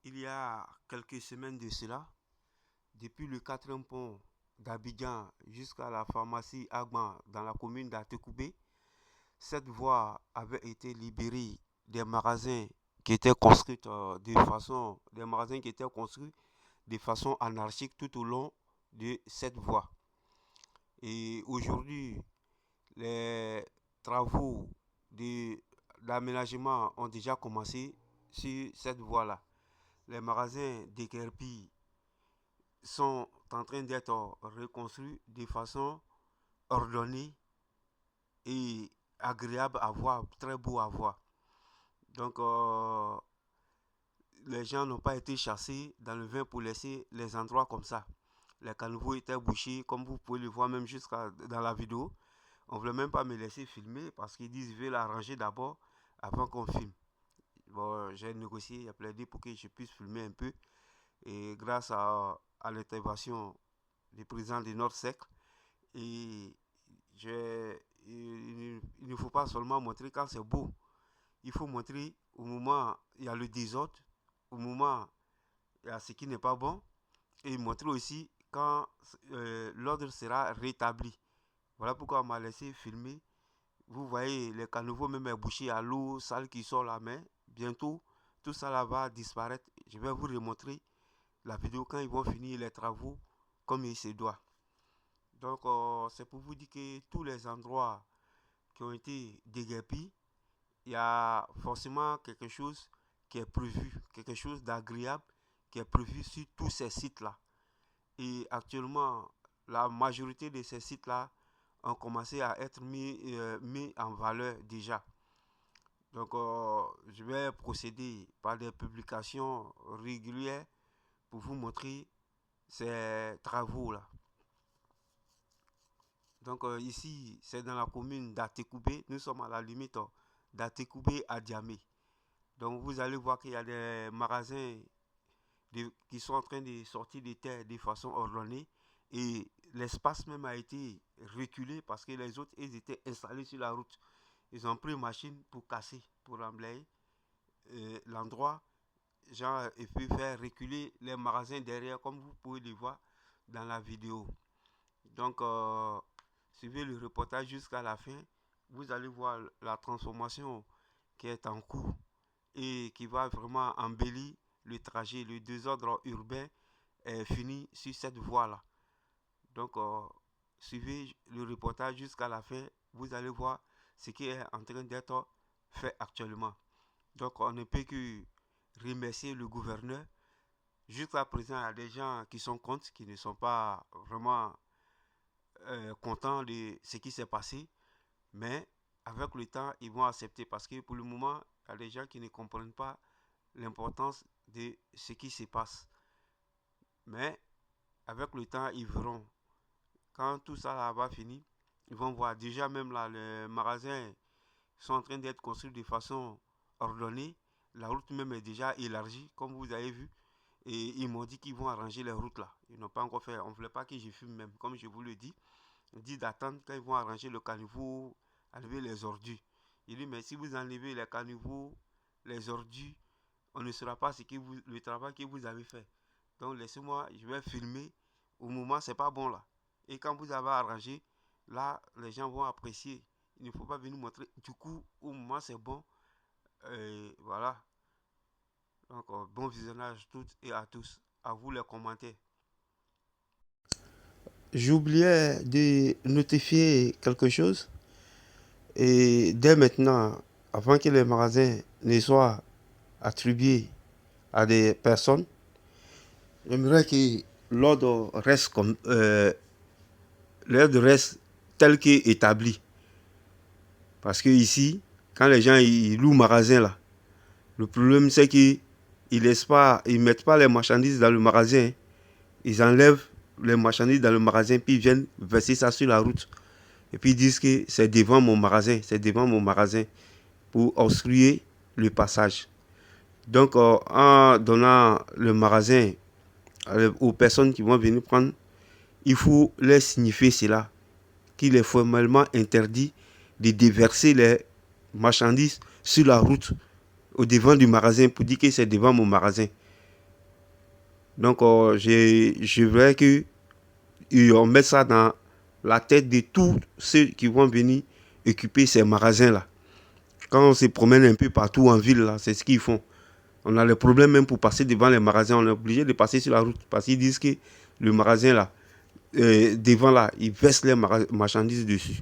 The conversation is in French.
Il y a quelques semaines de cela, depuis le quatrième pont d'Abidjan jusqu'à la pharmacie Agban dans la commune d'Atekoubé, cette voie avait été libérée des magasins qui étaient construits de façon anarchique tout au long de cette voie. Et aujourd'hui, les travaux d'aménagement ont déjà commencé sur cette voie-là. Les magasins déguerpis sont en train d'être reconstruits de façon ordonnée et agréable à voir, très beau à voir. Donc, les gens n'ont pas été chassés dans le vin pour laisser les endroits comme ça. Les caniveaux étaient bouchés, comme vous pouvez le voir même jusqu'à dans la vidéo. On ne voulait même pas me laisser filmer parce qu'ils disent je vais l'arranger d'abord avant qu'on filme. Bon, j'ai négocié, j'ai plaidé pour que je puisse filmer un peu. Et grâce à l'intervention du président de Nordsec, et il ne faut pas seulement montrer quand c'est beau. Il faut montrer au moment où il y a le désordre, au moment où il y a ce qui n'est pas bon, et montrer aussi quand l'ordre sera rétabli. Voilà pourquoi on m'a laissé filmer. Vous voyez, les caniveaux même bouchés à l'eau sale qui sort la main. Bientôt, tout ça là va disparaître. Je vais vous remontrer la vidéo quand ils vont finir les travaux comme il se doit. Donc, c'est pour vous dire que tous les endroits qui ont été déguerpis, il y a forcément quelque chose qui est prévu, quelque chose d'agréable qui est prévu sur tous ces sites-là. Et actuellement, la majorité de ces sites-là ont commencé à être mis en valeur déjà. Donc, je vais procéder par des publications régulières pour vous montrer ces travaux-là. Donc, ici, c'est dans la commune d'Atekoubé. Nous sommes à la limite d'Atekoubé à Diamé. Donc, vous allez voir qu'il y a des magasins qui sont en train de sortir des terres de façon ordonnée. Et l'espace même a été reculé parce que les autres, ils étaient installés sur la route. Ils ont pris une machine pour casser, pour emblayer l'endroit, genre, et puis faire reculer les magasins derrière, comme vous pouvez le voir dans la vidéo. Donc, suivez le reportage jusqu'à la fin. Vous allez voir la transformation qui est en cours et qui va vraiment embellir le trajet. Le désordre urbain est fini sur cette voie-là. Donc, suivez le reportage jusqu'à la fin. Vous allez voir ce qui est en train d'être fait actuellement. Donc, on ne peut que remercier le gouverneur. Jusqu'à présent, il y a des gens qui sont contre, qui ne sont pas vraiment contents de ce qui s'est passé. Mais avec le temps, ils vont accepter parce que pour le moment, il y a des gens qui ne comprennent pas l'importance de ce qui se passe. Mais avec le temps, ils verront. Quand tout ça là va finir, ils vont voir. Déjà même là, les magasins sont en train d'être construits de façon ordonnée. La route même est déjà élargie, comme vous avez vu. Et ils m'ont dit qu'ils vont arranger les routes là. Ils n'ont pas encore fait. On ne voulait pas que je fume même, comme je vous le dis. Ils disent d'attendre quand ils vont arranger le caniveau, enlever les ordures. Il dit, mais si vous enlevez les caniveaux, les ordures, on ne saura pas le travail que vous avez fait. Donc laissez-moi, je vais filmer. Au moment, c'est pas bon là. Et quand vous avez arrangé, là, les gens vont apprécier. Il ne faut pas venir montrer. Du coup, au moment, c'est bon. Voilà. Donc, bon visionnage toutes et à tous. À vous les commentaires. J'oubliais de notifier quelque chose. Et dès maintenant, avant que les magasins ne soient attribués à des personnes, j'aimerais que l'ordre reste l'ordre reste tel qu'établi. Parce que ici, quand les gens ils louent magasin là, le problème c'est qu'ils ils mettent pas les marchandises dans le magasin. Ils enlèvent les marchandises dans le magasin puis ils viennent verser ça sur la route. Et puis ils disent que c'est devant mon magasin, pour obstruer le passage. Donc en donnant le magasin aux personnes qui vont venir prendre, il faut leur signifier cela, qu'il est formellement interdit de déverser les marchandises sur la route au devant du magasin pour dire que c'est devant mon magasin. Donc, je voudrais qu'on mette ça dans la tête de tous ceux qui vont venir occuper ces magasins-là. Quand on se promène un peu partout en ville, là, c'est ce qu'ils font. On a le problème même pour passer devant les magasins. On est obligé de passer sur la route parce qu'ils disent que le magasin là, devant là, ils versent les marchandises dessus.